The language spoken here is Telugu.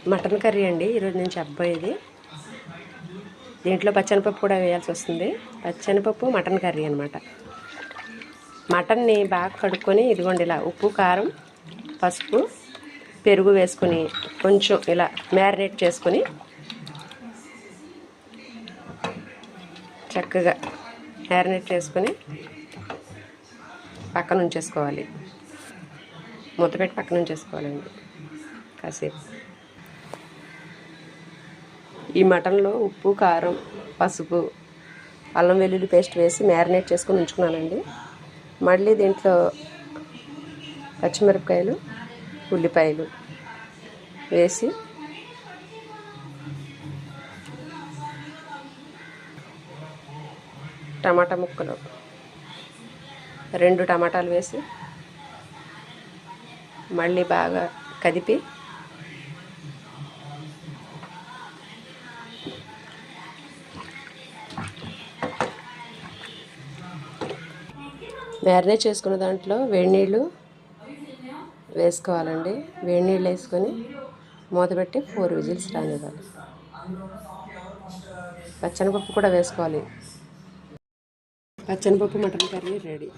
మటన్ కర్రీ అండి ఈరోజు నేను చెప్పబోయేది. దీంట్లో పచ్చెనపప్పు కూడా వేయాల్సి వస్తుంది. పచ్చెనపప్పు మటన్ కర్రీ అనమాట. మటన్ని బాగా కడుక్కొని ఇదిగోండి ఇలా ఉప్పు, కారం, పసుపు, పెరుగు వేసుకొని కొంచెం ఇలా మ్యారినేట్ చేసుకొని చక్కగా మ్యారినేట్ చేసుకొని పక్కన ఉంచేసుకోవాలి. మూత పెట్టి పక్కన ఉంచేసుకోవాలండి కాసేపు. ఈ మటన్లో ఉప్పు, కారం, పసుపు, అల్లం వెల్లుల్లి పేస్ట్ వేసి మ్యారినేట్ చేసుకొని ఉంచుకున్నానండి. మళ్ళీ దీంట్లో పచ్చిమిరపకాయలు, ఉల్లిపాయలు వేసి టమాటా ముక్కలు 2 టమాటాలు వేసి మళ్ళీ బాగా కదిపి మ్యారినేట్ చేసుకున్న దాంట్లో వేడి నీళ్ళు వేసుకోవాలండి. వేడి నీళ్ళు వేసుకొని మూత పెట్టి 4 విజిల్స్ రానివ్వాలి. పచ్చెనపప్పు కూడా వేసుకోవాలి. పచ్చెనపప్పు మటన్ కర్రీ రెడీ.